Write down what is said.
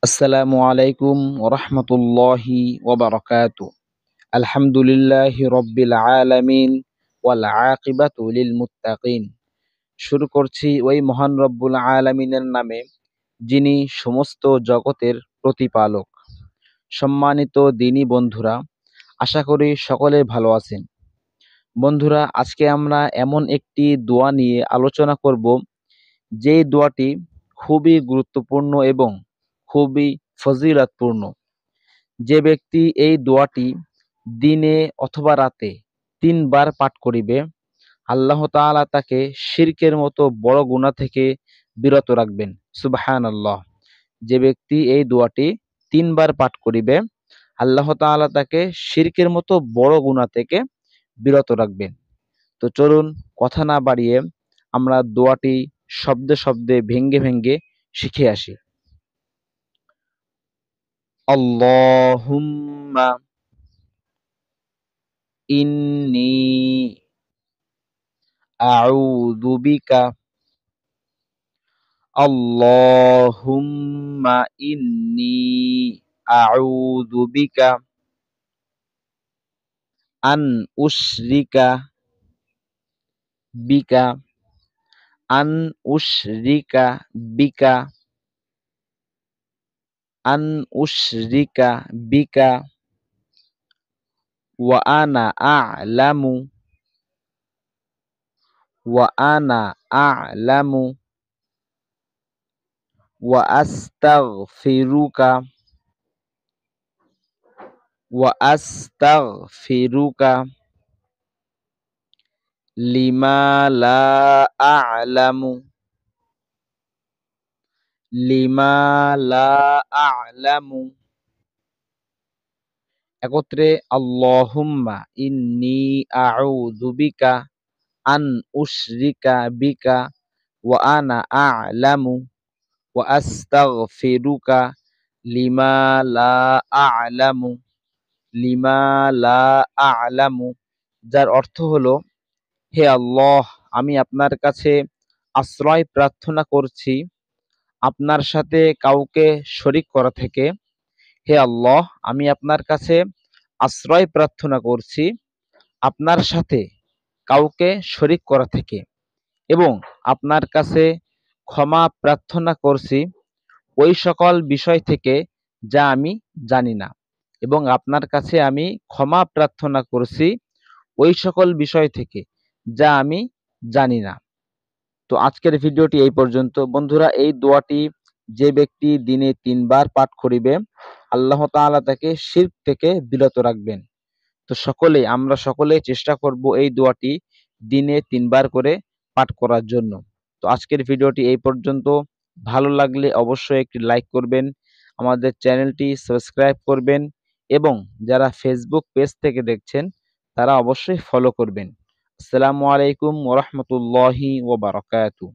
আসসালামু আলাইকুম ওরহমতুল্লাহি ওবারাকাতু। আলহামদুলিল্লাহি রব্বিল আলামিন ওয়াল আকিবাতু লিল মুত্তাকিন। শুরু করছি ওই মহান রব্বুল আলামিনের নামে, যিনি সমস্ত জগতের প্রতিপালক। সম্মানিত দিনী বন্ধুরা, আশা করি সকলে ভালো আছেন। বন্ধুরা, আজকে আমরা এমন একটি দোয়া নিয়ে আলোচনা করব, যেই দোয়াটি খুবই গুরুত্বপূর্ণ এবং খুবই ফজিলতপূর্ণ। যে ব্যক্তি এই দোয়াটি দিনে অথবা রাতে 3 বার পাঠ করিবে, আল্লাহ তাআলা তাকে শিরকের মতো বড় গুনাহ থেকে বিরত রাখবেন। সুবহানাল্লাহ। যে ব্যক্তি এই দোয়াটি 3 বার পাঠ করিবে, আল্লাহ তাআলা তাকে শিরকের মতো বড় গুনাহ থেকে বিরত রাখবেন। তো চলুন কথা না বাড়িয়ে আমরা দোয়াটি শব্দে শব্দে ভেঙ্গে ভেঙ্গে শিখে আসি। আল্লাহুম্মা ইন্নী আউযু বিকা। আল্লাহুম্মা ইন্নী আউযু বিকা আন উশরিকা বিকা আন উশরিকা বিকা আন উশরিকা বিকা ওয়া আনা আ'লামু ওয়া আনা আ'লামু ওয়া আস্তাগফিরুকা ওয়া আস্তাগফিরুকা লিমা লা আ'লামু লিমা লা আ'লামু। একত্রে আল্লাহুম্মা ইন্নী আউযু বিকা আন উশরিকা বিকা ওয়া আনা আ'লামু ওয়া আস্তাগফিরুকা লিমা লা আ'লামু লিমা লা আ'লামু। যার অর্থ হলো, হে আল্লাহ, আমি আপনার কাছে আশ্রয় প্রার্থনা করছি আপনার সাথে কাউকে শরীক করা থেকে। হে আল্লাহ, আমি আপনার কাছে আশ্রয় প্রার্থনা করছি আপনার সাথে কাউকে শরীক করা থেকে, এবং আপনার কাছে ক্ষমা প্রার্থনা করছি ওই সকল বিষয় থেকে যা আমি জানি না, এবং আপনার কাছে আমি ক্ষমা প্রার্থনা করছি ওই সকল বিষয় থেকে যা আমি জানি না। তো আজকের ভিডিওটি এই পর্যন্ত। বন্ধুরা, এই দোয়াটি যে ব্যক্তি দিনে 3 বার পাঠ করিবে, আল্লাহ তাআলা তাকে শিরক থেকে বিরত রাখবেন। তো আমরা সকলে চেষ্টা করব এই দোয়াটি দিনে 3 বার করে পাঠ করার জন্য। তো আজকের ভিডিওটি এই পর্যন্ত। ভালো লাগলে অবশ্যই একটি লাইক করবেন, আমাদের চ্যানেলটি সাবস্ক্রাইব করবেন, এবং যারা ফেসবুক পেজ থেকে দেখছেন তারা অবশ্যই ফলো করবেন। আসসালামু আলাইকুম ওয়া রাহমাতুল্লাহি ওয়া বারাকাতুহু।